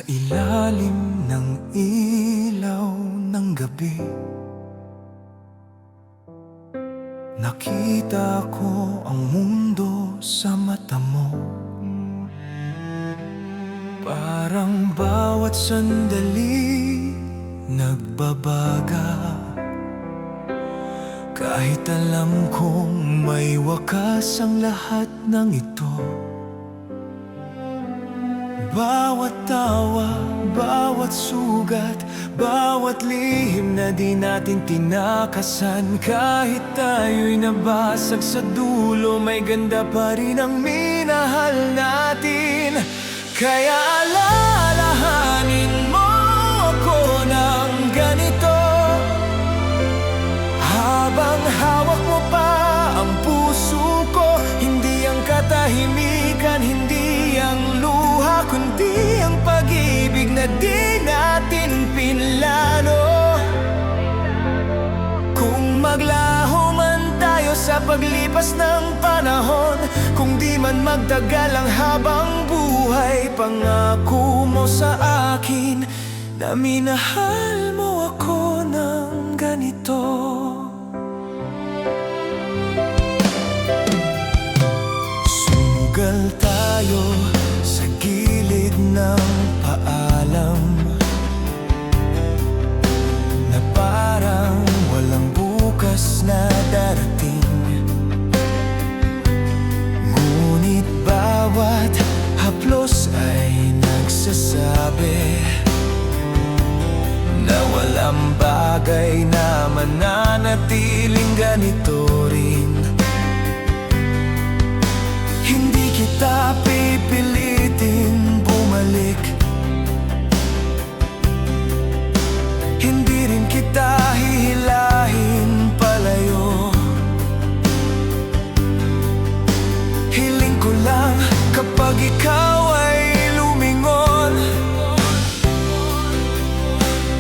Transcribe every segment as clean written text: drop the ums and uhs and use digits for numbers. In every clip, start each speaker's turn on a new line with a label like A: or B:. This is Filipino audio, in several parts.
A: ilalim ng ilaw ng gabi, nakita ko ang mundo sa mata mo. Parang bawat sandali nagbabaga, kahit alam kong may wakas ang lahat ng ito. Bawat tawa, bawat sugat, bawat lihim na di natin tinakasan. Kahit tayo'y nabasag sa dulo, may ganda pa rin ang minahal natin. Kaya alalahanin mo ako ng ganito, habang hawak mo pa ang puso ko. Hindi ang katahimikan, hindi ang luha, kundi ang pag-ibig na di natin pinlano. Kung maglaho man tayo sa paglipas ng panahon, kung di man magtagal ang habang buhay, pangako mo sa akin na minahal mo ako ng ganito. Sumugal tayo sa gilid ng paalam, na parang walang bukas na darating. Ngunit bawat haplos ay nagsasabi na walang bagay na mananatiling ganito rin. Hindi kita pipilitin bumalik, hindi rin kita hihilahin palayo. Hiling ko lang kapag ikaw ay lumingon,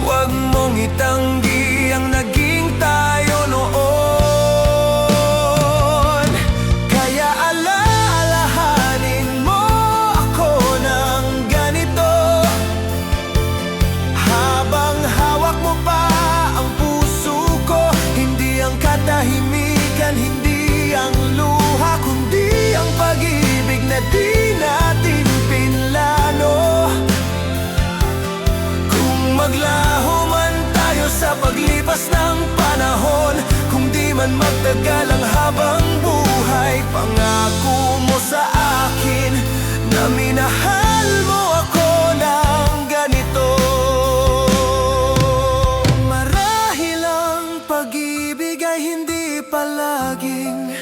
A: huwag mong itanggi ang naging tayo noon. Kaya alalahanin mo ako ng ganito, habang hawak mo pa ang puso ko. Hindi ang katahimikan, hindi ang luha, kundi ang pag-ibig na di natin pinlano. Kung maglaho man tayo sa paglipas ng panahon, kung di man magtagal ang habang buhay, pangako mo sa akin na minahal mo ako ng ganito. Marahil ang pag-ibig ay hindi palaging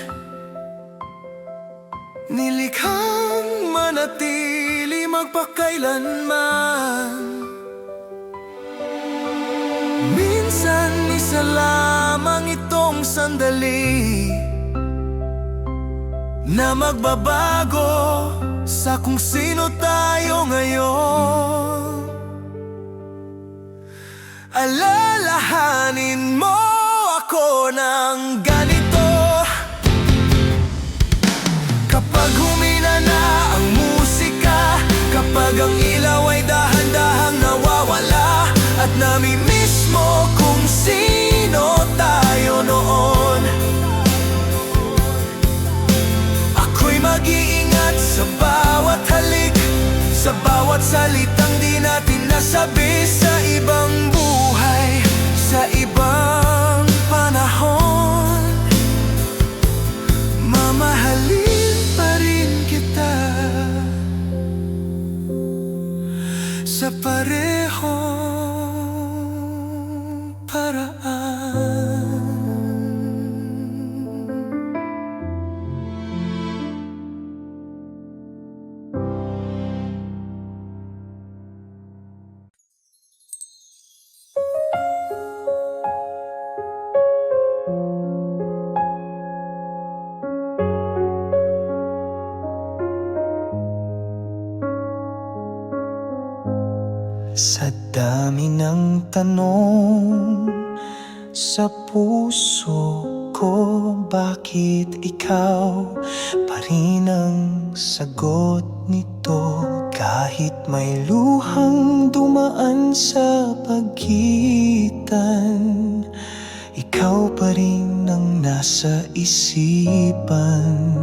A: nilikhang manatili magpakailanman. Minsan isa lamang itong sandali na magbabago sa kung sino tayo ngayon. Alalahanin mo ako ng ganito, kapag humina na ang musika, kapag ang ilaw ay dahan-dahang nawawala, at namimiss mo kung sino tayo noon. Ako'y mag-iingat sa bawat halik, sa bawat salitang di natin nasabi, sa ibang buhay, sa ibang panahon. Mamahalin pa rin kita sa parehong paraan. Sa dami ng tanong sa puso ko, bakit ikaw pa rin ang sagot nito? Kahit may luhang dumaan sa pagitan, ikaw pa rin ang nasa isipan.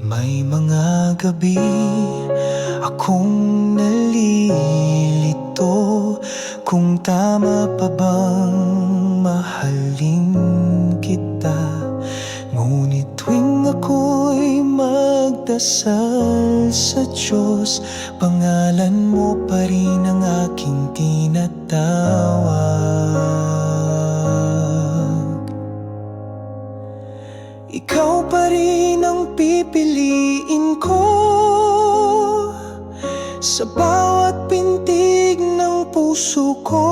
A: May mga gabi akong nalilito kung tama pa bang mahalin kita. Ngunit tuwing ako'y magdasal sa Diyos, pangalan mo pa rin ang aking tinatawag. Ikaw pa rin ang pipiliin ko sa bawat pintig ng puso ko.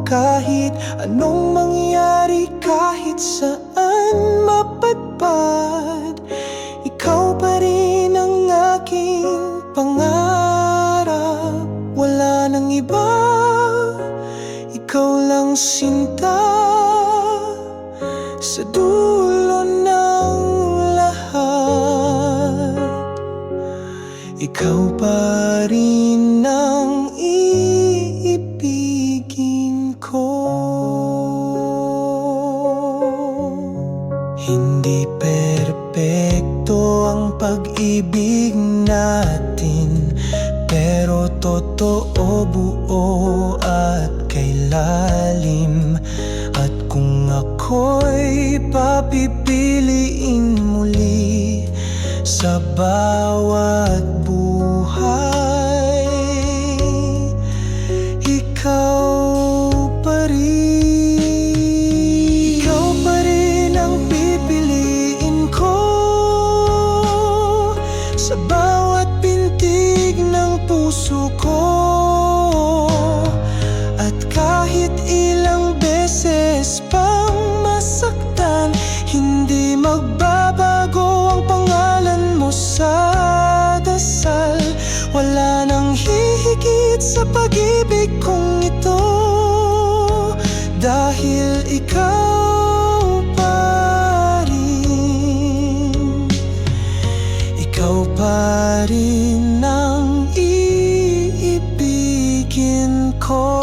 A: Kahit anong mangyari, kahit saan mapadpad, ikaw pa rin ang aking pangarap. Wala nang iba, ikaw lang sinta. Sa dulo ng lahat, ikaw pa rin ang iibigin ko. Hindi perpekto ang pag-ibig natin, pero totoo, buo at kay lalim. At kung ako'y papipiliin muli sa bawat buhay, ikaw pa rin. Ikaw pa rin ang pipiliin ko sa bawat pintig ng puso ko. At kahit ilang beses pang masaktan, hindi magbabago ang pangalan mo sa dasal. Wala nang hihigit sa pag-ibig kong ito, dahil ikaw pa rin. Ikaw pa rin ang iibigin ko.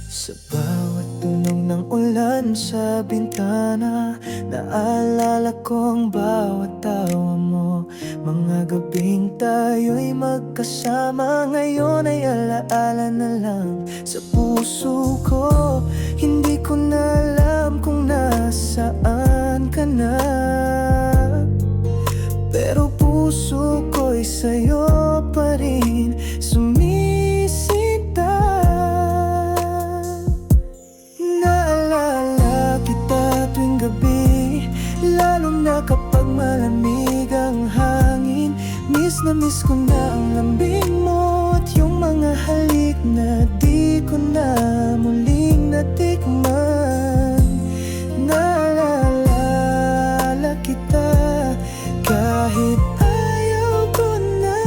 A: Sa bawat tunog ng ulan sa bintana, naalala ko ang bawat tawa mo. Mga gabing tayo'y magkasama, ngayon ay alaala na lang sa puso ko. Hindi ko na alam kung nasaan ka na, pero puso ko'y sa'yo pa rin sumisinta. Naalala kita tuwing gabi, lalo na kapag malamig ang hangin. Miss na miss ko na ang lambing mo at yung mga halik na di ko na muling natikman. Naalala kita kahit ayaw ko na,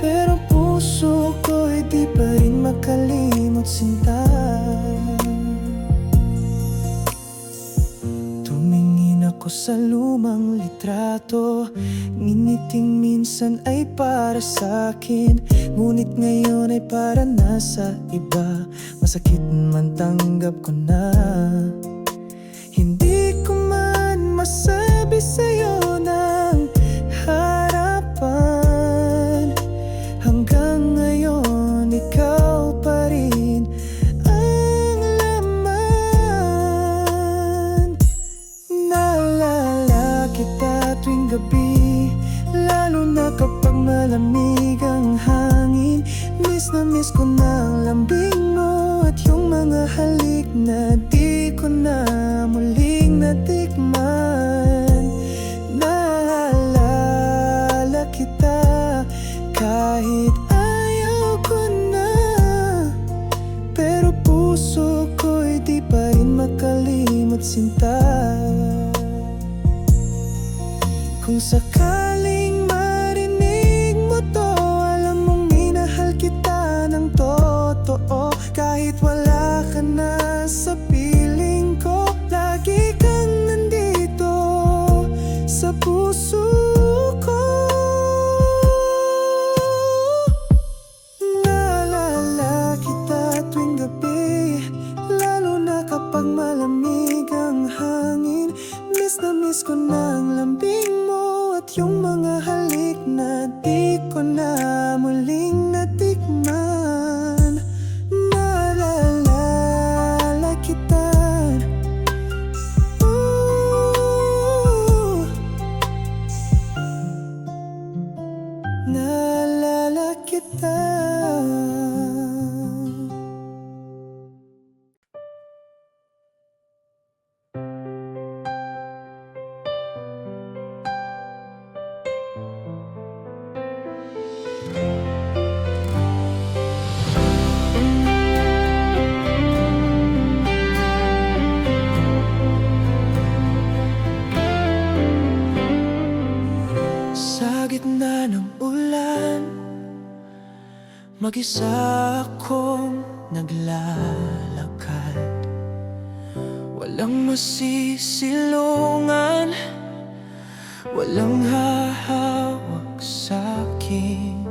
A: pero puso ko'y di pa rin makalimot sinta. Tumingin ako sa lumang litrato, nginiting minsan ay para sa'kin, ngunit ngayon ay para nasa iba. Masakit man tanggap ko na, hindi ko man masabi sa'yo ng harapan. Hanggang ngayon ikaw pa rin ang laman. Naalala kita tuwing gabi, lalo na kapag malamig ang hangin. Miss na miss ko na ang lambing mo at yung mga halik na di ko na muling natikman. Naalala kita kahit ayaw ko na, pero puso ko'y di pa rin makalimot sinta. Kung sakaling marinig mo to, alam mong minahal kita ng totoo. Kahit wala ka na sa piling ko, lagi kang nandito sa puso ko. Naalala kita tuwing gabi, lalo na kapag malamig ang hangin. Miss na miss ko ng lambing mo at yung mga halik na di ko na muling natikman. Naalala kita, naalala kita. Sa gitna ng ulan, mag-isa akong naglalakad. Walang masisilungan, walang hahawak sa'kin.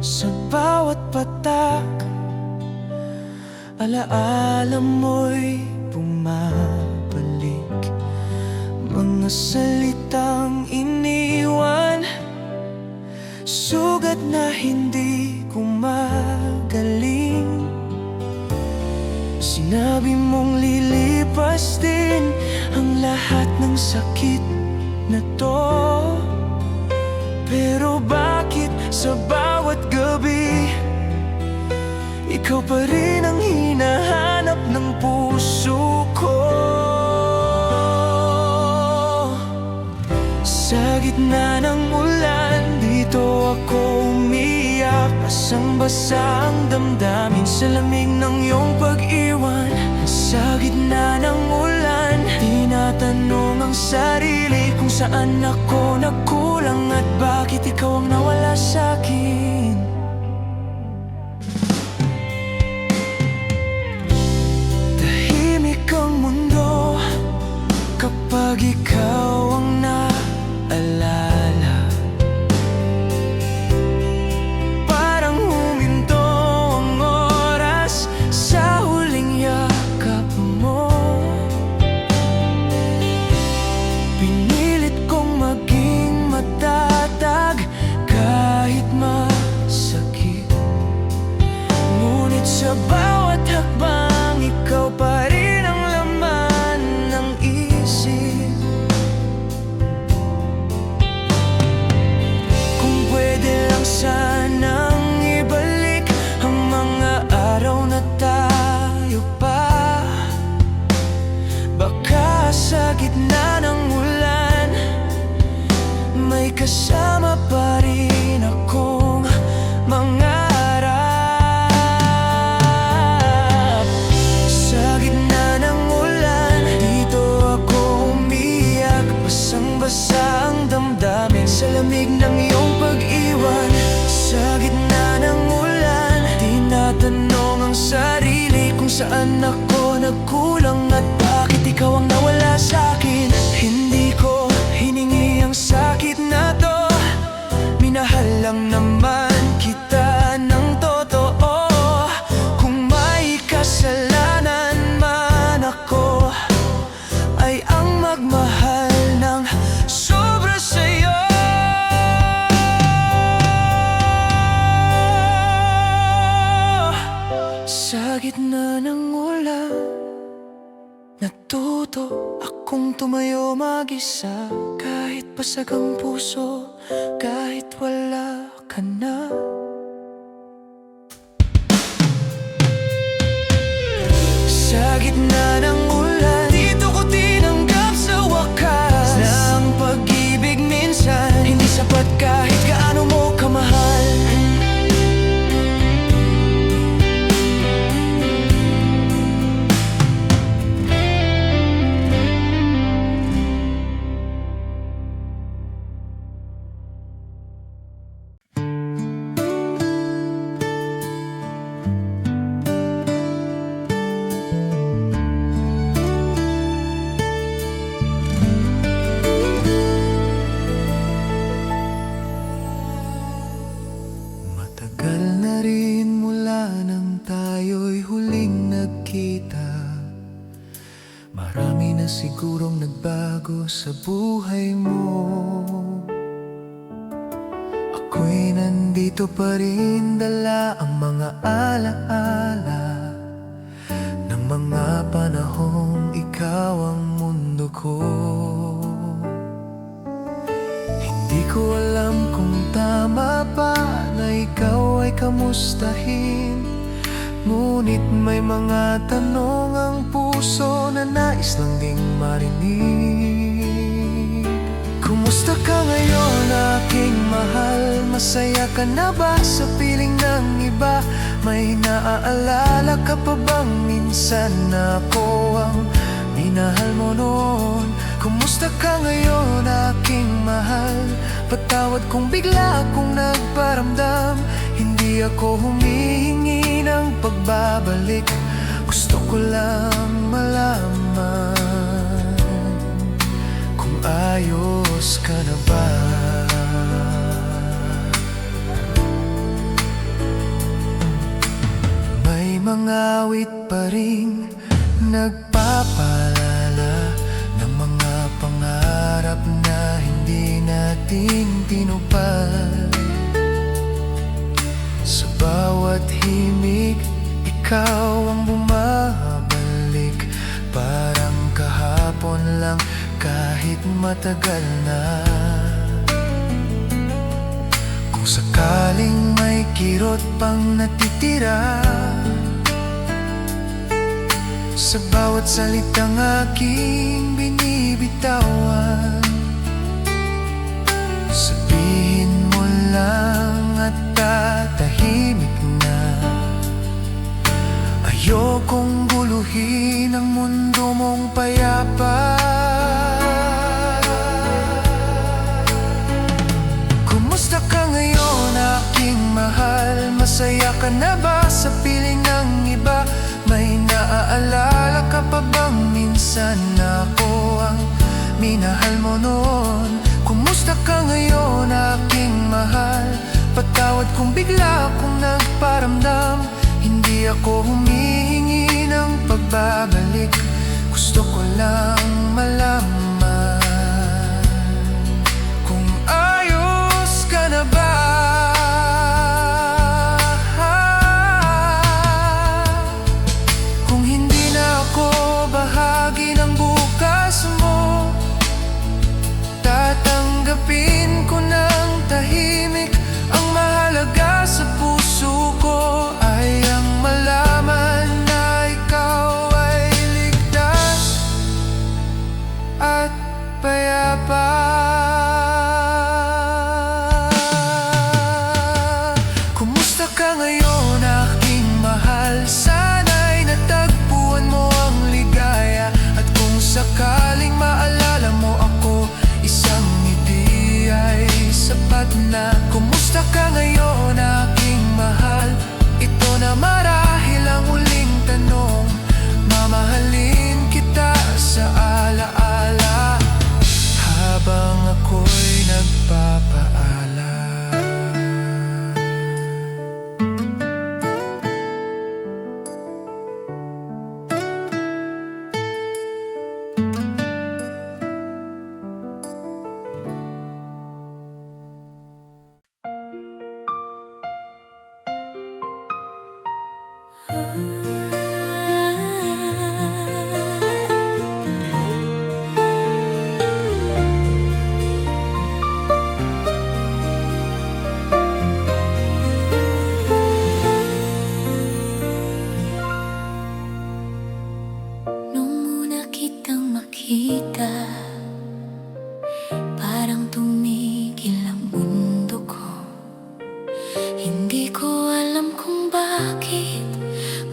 A: Sa bawat patak, alaala mo'y bumabalik. Mga salitang iniwan, sugat na hindi ko magaling. Sinabi mong lilipas din ang lahat ng sakit na to, pero bakit sa bawat gabi ikaw pa rin ang hinahanap ng puso ko? Sa gitna ng ulan, dito ako umiyak. Basang-basa ang damdamin sa lamig ng iyong pag-iwan. Sa gitna ng ulan, tinatanong ang sarili kung saan ako nagkulang at bakit ikaw ang nawala sa'kin. Tahimik ang mundo kapag ikaw ang naalala. Parang huminto ang oras sa huling yakap mo. Pinilit kong maging matatag kahit masakit, ngunit sa bawat hakbang ikaw pa rin ang laman ng isip. Kung pwede lang sanang ibalik ang mga araw na tayo pa, baka sa gitna ng ulan may kasama pa rin akong mangarap. Sa gitna ng ulan, dito ako umiyak. Basang-basa ang damdamin sa lamig ng iyong pag-iwan. Sa gitna ng ulan, tinatanong ang sarili kung saan ako nagkulang at bakit ikaw ang nawala sa'kin. Hindi ko hiningi ang sakit na to, minahal lang naman kita ng totoo. Kung may kasalanan man ako, ay ang magmahal ng sobra sa'yo. Sa gitna ng ulan, natuto akong tumayo mag-isa. Kahit basag ang puso, kahit wala ka na. Sa gitna ng ulan. Dito ko tinanggap sa wakas na ang pag-ibig minsan hindi sapat kahit gaano mo kamahal. Matagal na rin mula nang tayo'y huling nagkita. Marami na sigurong nagbago sa buhay mo. Ako'y nandito pa rin, dala ang mga alaala ng mga panahong ikaw ang mundo ko. Hindi ko alam kung tama pa na ikaw ay kamustahin, ngunit may mga tanong ang puso na nais lang ding marinig. Kumusta ka ngayon, aking mahal? Masaya ka na ba sa piling ng iba? May naaalala ka pa bang minsan na ako ang minahal mo noon? Kumusta ka ngayon, aking mahal? Patawad kung bigla akong nagparamdam. Hindi ako humihingi ng pagbabalik. Gusto ko lang malaman kung ayos ka na ba. May mga awit pa ring nagpapaalala ng mga pangarap na hindi natin tinupad. Sa bawat himig, ikaw ang bumabalik. Parang kahapon lang kahit matagal na. Kung sakaling may kirot pang natitira sa bawat salitang aking binibitawan, sabihin mo lang at tatahimik na. Ayokong guluhin ang mundo mong payapa. Kumusta ka ngayon, aking mahal? Masaya ka na ba sa piling ng iba? May naaalala ka pa bang minsan na ako ang minahal mo noon? Kumusta ka ngayon, aking mahal? Patawad kung bigla akong nagparamdam. Hindi ako humihingi ng pagbabalik. Gusto ko lang malaman kung ayos ka na ba. Kung hindi na ako bahagi ng bukas mo, tatanggapin ko ng tahimik. Ang mahalaga sa puso ko ay ang malaman na ikaw ay
B: kita, parang tumigil ang mundo ko. Hindi ko alam kung bakit,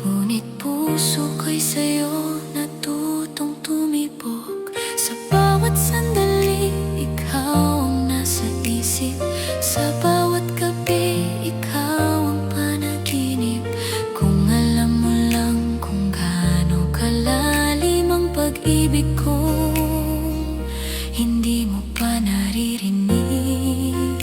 B: ngunit puso ko'y sa'yo natutong tumibok. Sa bawat sandali, ikaw ang nasa isip. Sa bawat gabi, ikaw ang panaginip. Kung alam mo lang kung gaano kalalim ang pag-ibig ko, hindi mo pa naririnig.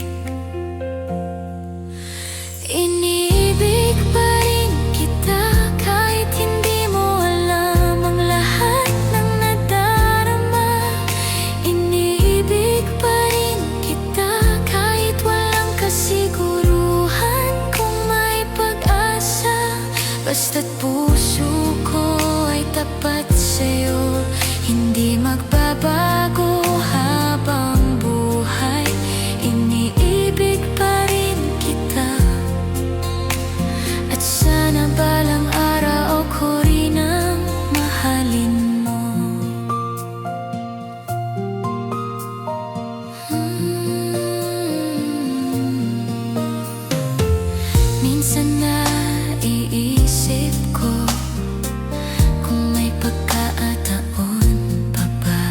B: Iniibig pa rin kita kahit hindi mo alam ang lahat ng nadarama. Iniibig pa rin kita kahit walang kasiguruhan kung may pag-asa. Basta't puso ko ay tapat sa'yo, hindi magbabago habang buhay. Iniibig pa rin kita, at sana balang araw ko rin ang mahalin mo. Minsan naiisip ko kung may pagkakataon pa ba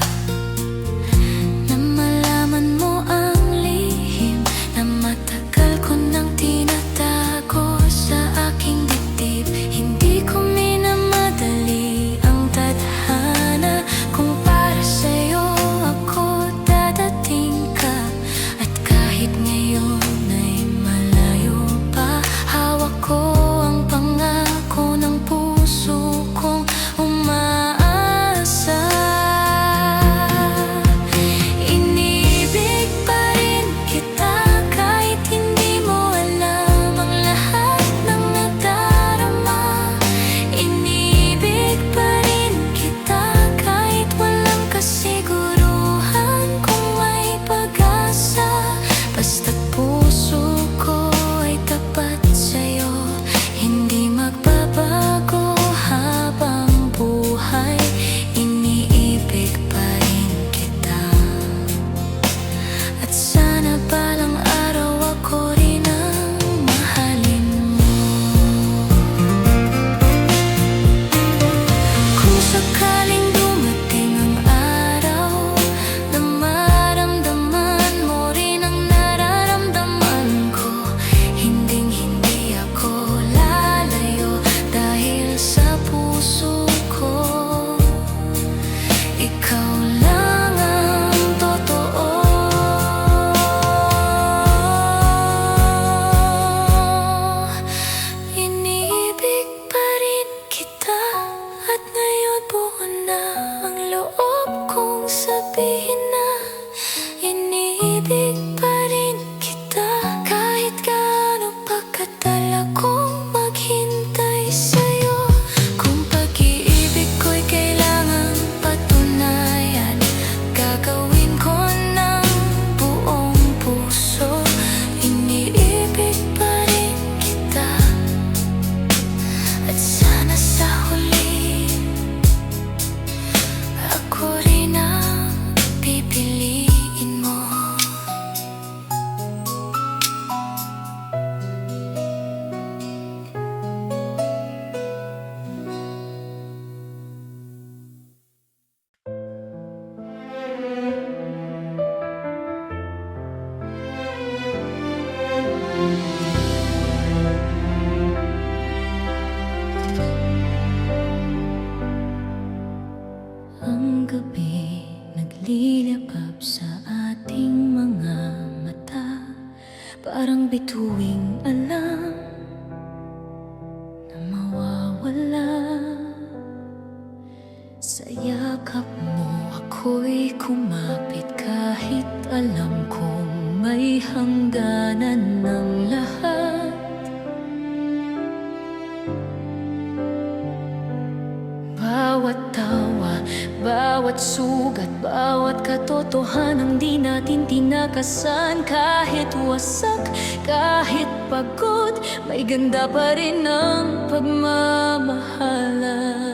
B: na malaman mo ang lihim na matagal ko nang tinatago sa aking dibdib. Hindi ko minamadali ang tadhana, kung para sa'yo ako dadating ka. At kahit ngayon ay malayo pa, hawak ko ang pangako ng puso kong umaasa. Iniibig pa rin kita kahit hindi mo alam ang lahat ng nadarama. Iniibig pa rin kita kahit walang kasiguruhan kung may pag-asa. Basta't puso ko ay tapat sa'yo, hindi magbabago habang buhay. Iniibig pa rin kita, at sana balang araw ako rin ang mahalin mo. Kung sakaling dumating ang araw na maramdaman mo rin ang nararamdaman ko, hinding-hindi ako lalayo dahil sa puso ko ikaw lang ang totoo. Iniibig pa rin kita, at ngayon buo na ang loob kong sabihin na iniibig pa rin kita kahit gaano pa katagal akong maghintay sa'yo. Kung pag-iibig ko'y kailangang patunayan, gagawin ko ng buong puso. Iniibig pa rin kita, at sana sa huli ako rin ang pipiliin mo. Ang gabi naglilibab sa ating mga mata, parang bituing alam na mawawala. Sa yakap mo ako'y kumapit kahit alam kong may hangganan ng lahat. Bawat tawa, bawat sugat, bawat katotohanang di natin tinakasan. Kahit wasak, kahit pagod, may ganda pa rin ang pagmamahalan.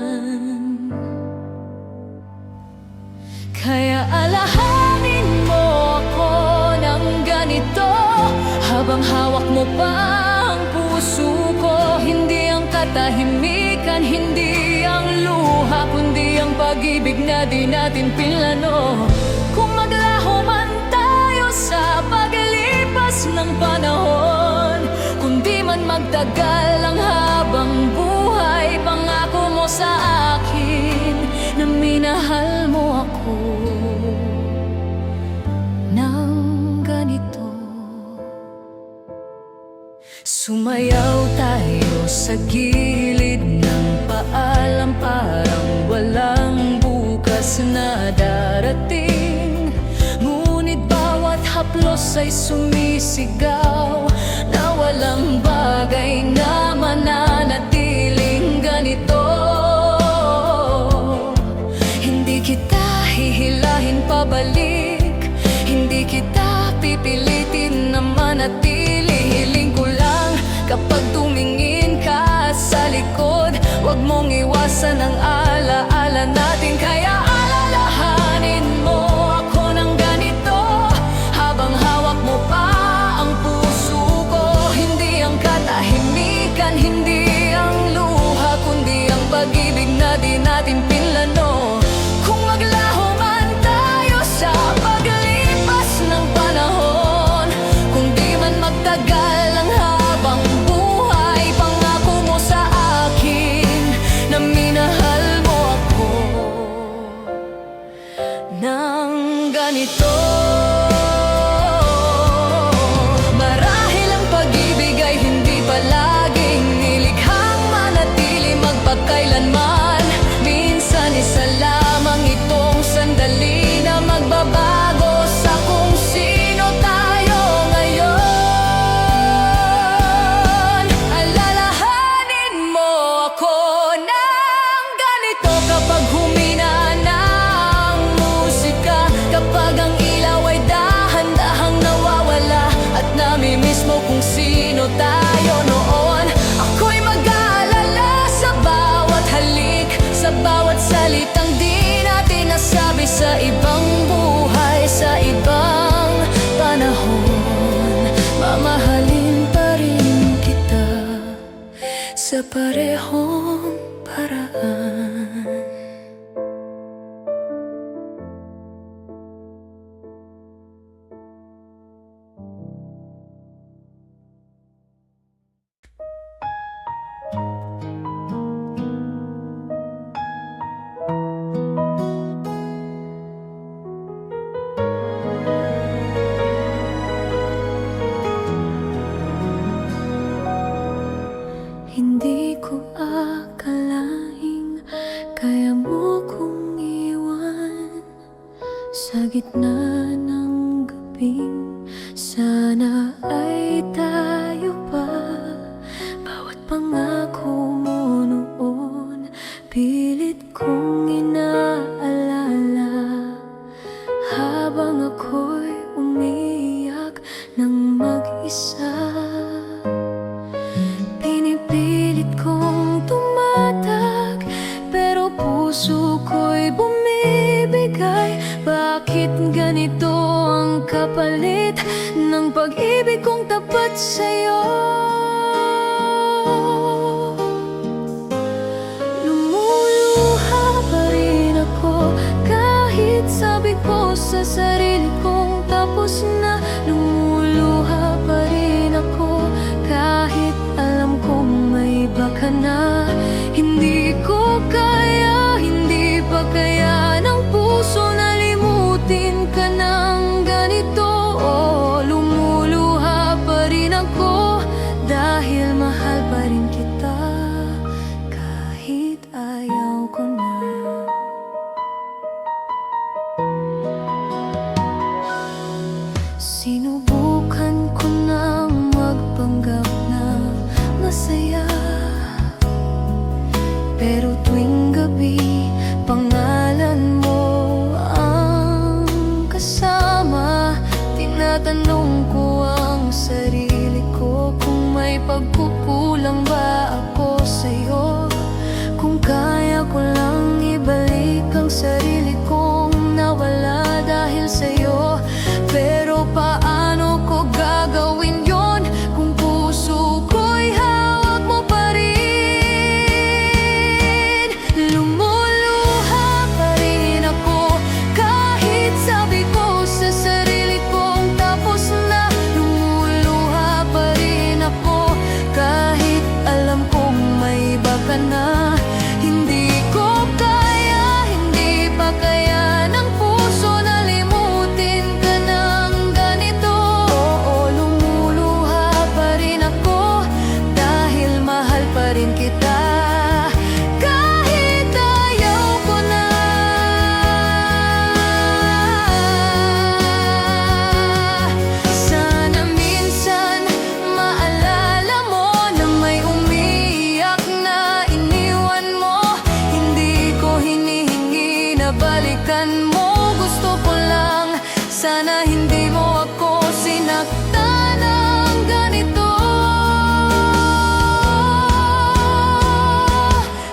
C: hindi ang luha, kundi ang pag-ibig na di natin pinlano. Kung maglaho man tayo sa paglipas ng panahon, kundi man magtagal ang habang buhay, pangako mo sa akin na minahal mo ako ng ganito. Sumayaw tayo sa gilid ng paalam, parang walang bukas na darating. Ngunit bawat haplos ay sumisigaw na walang bagay na mananatiling ganito. Hindi kita hihilahin pabalik, hindi kita pipilitin na manatili. Hiling ko lang kapag tumingin ka sa likod, huwag mong iwasan ang alaala natin. Kaya alalahanin mo ako ng ganito, habang hawak mo pa ang puso ko. Hindi ang katahimikan, hindi ang luha, kundi ang pag-ibig na di natin pinlano. Kung maglaho man tayo sa paglipas ng panahon, kung di man magtagal ang habang buhay, pangako mo sa akin na minahal mo ako ng ganito. Marahil ang pag-ibig ay hindi palaging nilikhang manatili magpakailanman. Minsan isa lamang itong sandali na magbabago sa kung sino tayo ngayon. Alalahanin mo ako ng ganito kapag humina na ang musika, kapag ang ilaw ay dahan-dahang nawawala at namimiss mo kung sino tayo noon. Ako'y mag-aalala sa bawat halik, sa bawat salitang di natin nasabi sa ibang buhay, sa ibang panahon. Mamahalin pa rin kita sa parehong paraan. Hindi ko akalaing kaya mo kong iwan sa gitna ng gabing. Sana ay tayo pa. Bawat pangako mo noon, pilit kong inaalala habang ako'y umiiyak ng mag-isa. Pinipilit kong tumatag, pero puso ko'y bumibigay. Bakit ganito ang kapalit ng pag-ibig kong tapat sa'yo? Lumuluha pa rin ako kahit sabi ko sa sarili kong tapos na. Lumuluha pa rin ako kahit alam kong may iba ka na. Hindi ko kaya, hindi pa kaya ng puso na limutin ka ng ganito. Oh, lumuluha pa rin ako dahil mahal pa rin kita kahit ayaw ko na. Sinubukan ko nang magpanggap na masaya, pero tuwing gabi pangalan mo ang kasama. Tinatanong ko ang sarili ko kung may pagkukulang ba ako sa'yo, kung kaya ko lang ibalik ang sarili kong nawala dahil sa'yo. Pero paano ko gagawin yon kung puso ko'y hawak mo pa rin? binabalikan mo. Gusto ko lang, sana hindi mo ako sinaktan ng ganito.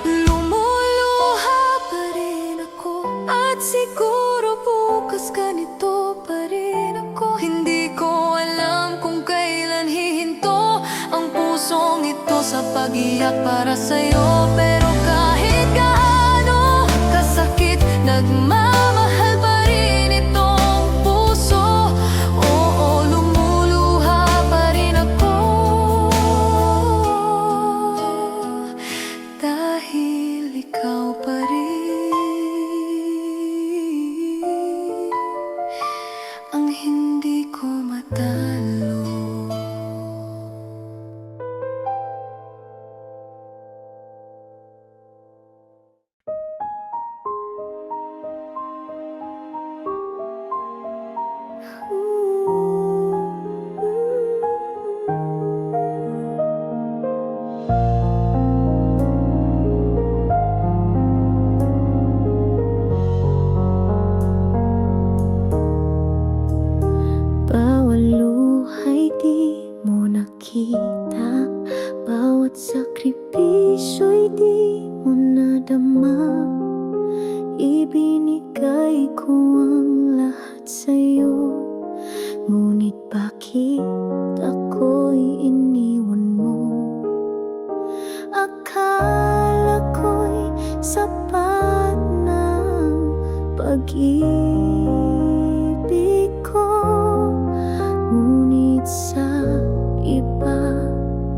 C: Lumuluha pa rin ako, at siguro bukas ganito pa rin ako. Hindi ko alam kung kailan hihinto ang pusong ito sa pag-iyak para sa'yo. Pero kahit gaano kasakit, nagmamahal pa rin itong puso. Oo, lumuluha pa rin ako, dahil ikaw pa rin ang hindi ko matalo.
B: Bawat luha'y di mo nakita, bawat sakripisyo'y di mo nadama. Ibinigay ko ang lahat sa'yo, ngunit bakit ako'y iniwan mo? Akala ko'y sapat ng pag-ibig ko, ngunit sa iba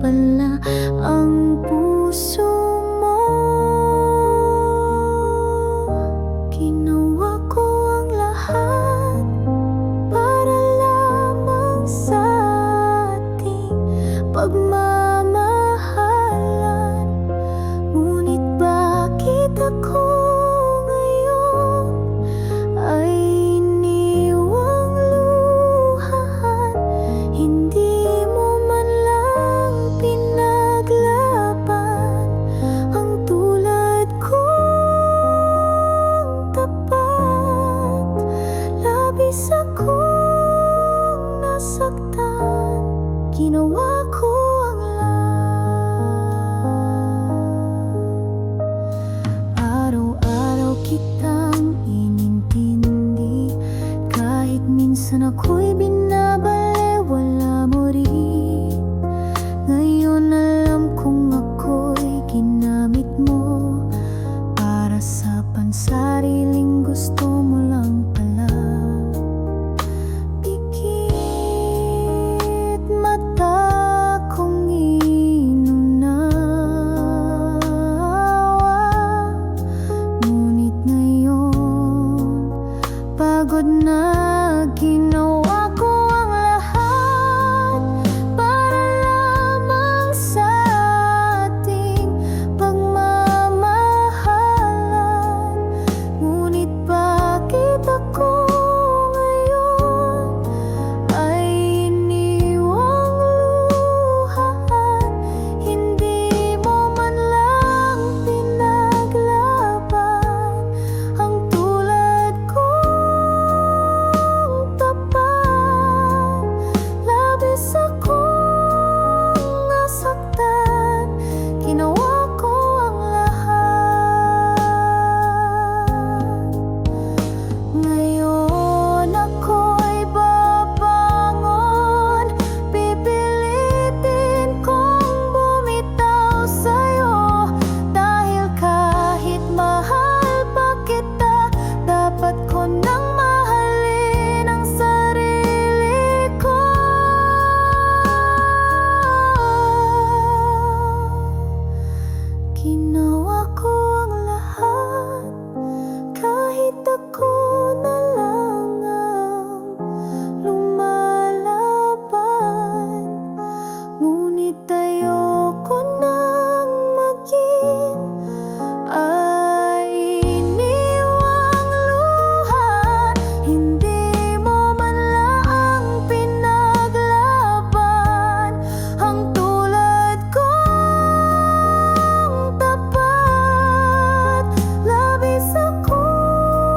B: pala ang puso mo. Ginawa ko ang lahat para lamang sa ating pagmamahalan, ngunit bakit ako ngayon ay iniwang luhaan? Hindi mo man lang pinaglaban ang tulad kong tapat. Labis akong nasaktan, ginawa ko ang lahat. Araw-araw kitang inintindi, kahit minsan ako'y binabalewala mo rin. Ngayon alam kong ako'y ginamit mo para sa pansariling gusto mo lang pala. Pikit mata kong inunawa, ngunit ngayon pagod na. Ginawa ko ang lahat para lamang sa ating pagmamahalan, ngunit bakit ako ngayon ay iniwang luhaan? Hindi mo man lang pinaglaban ang tulad kong tapat. Labis akong nasaktan, ginawa ko ang lahat. Ngayon ako'y babangon, pipilitin kong bumitaw sa'yo, dahil kahit mahal pa kita, dapat ko nang mahalin ang sarili ko. Ginawa ko ang lahat, kahit ako na lang ang lumalaban, ngunit ayoko nang maging ay iniwang luha. Hindi mo man lang pinaglaban ang tulad kong tapat. Labis akong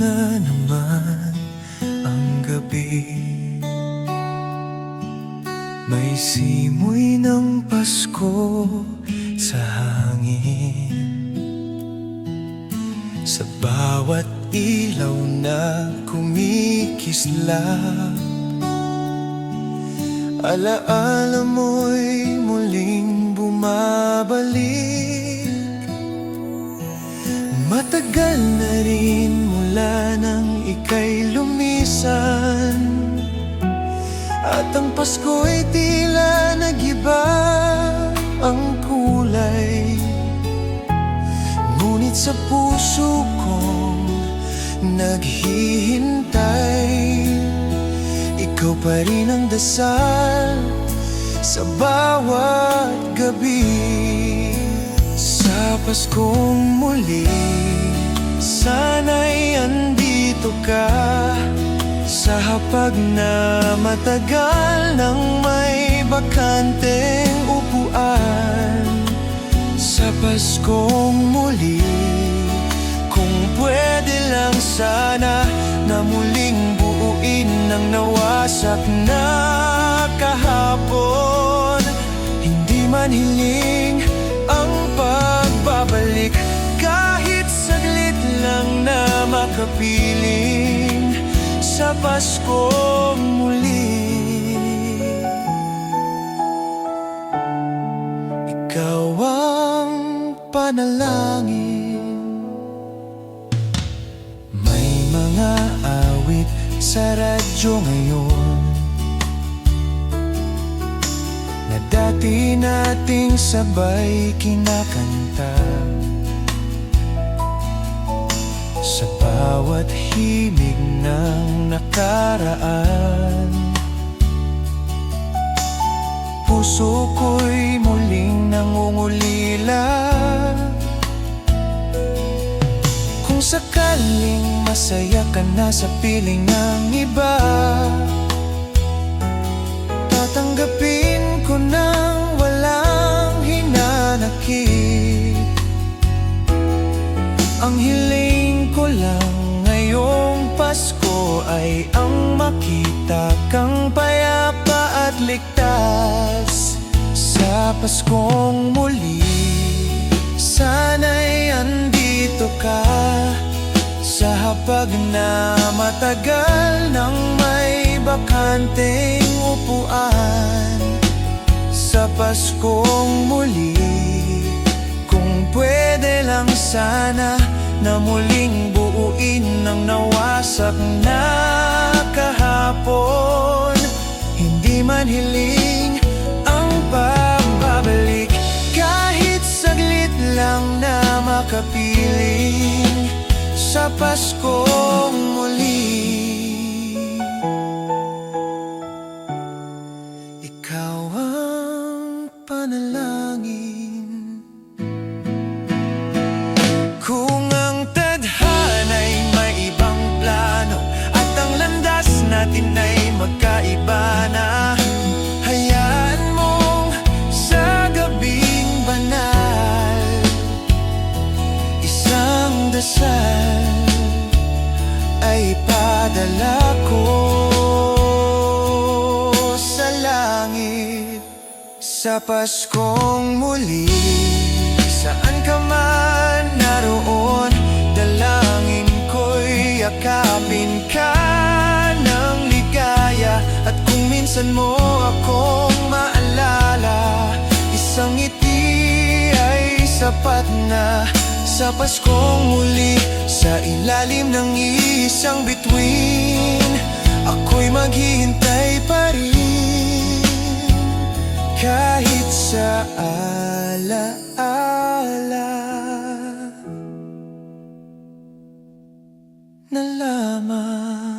A: na naman ang gabi. May simoy ng Pasko sa hangin, sa bawat ilaw na kumikislap. Alaala mo'y muling bumabalik. Matagal na rin mula nang ika'y lumisan, at ang Pasko'y tila nag-iba ang kulay. Ngunit sa puso kong naghihintay, ikaw pa rin ang dasal sa bawat gabi. Sa Paskong muli, sana'y andito ka, sa hapag na matagal nang may bakanteng upuan. Sa Paskong muli, kung pwede lang sana na muling buuin ang nawasak na kahapon. Hindi man hiling ang pagbabalik, kahit saglit lang na makapiling sa Paskong muli. Ikaw ang panalangin. May mga awit sa radyo ngayon na dati nating sabay kinakanta. Sa bawat himig ng nakaraan, puso ko'y muling nangungulila. Kung sakaling masaya ka na sa piling ng iba, tatanggapin ko nang walang hinanakit. Ang hiling ko lang ngayong Pasko ay ang makita kang payapa at ligtas. Sa Paskong muli, sana'y andito ka, sa hapag na matagal nang may bakanteng upuan. Sa Paskong muli, kung pwede lang sana na muling buuin ang nawasak na kahapon. Hindi man hiling ang pagbabalik, kahit saglit lang na makapiling sa Paskong muli. Ikaw ang panalangin. Kung ang tadhana'y may ibang plano at ang landas natin ay magkaiba na, hayaan mong sa gabing banal, isang dasal ay padala ko sa langit. Sa Paskong muli, saan ka man naroon, dalangin ko'y yakapin ka ng ligaya. At kung minsan mo akong maalala, isang ngiti ay sapat na. Sa Paskong muli, sa ilalim ng isang bituin, ako'y maghihintay pa rin, kahit sa alaala na lamang.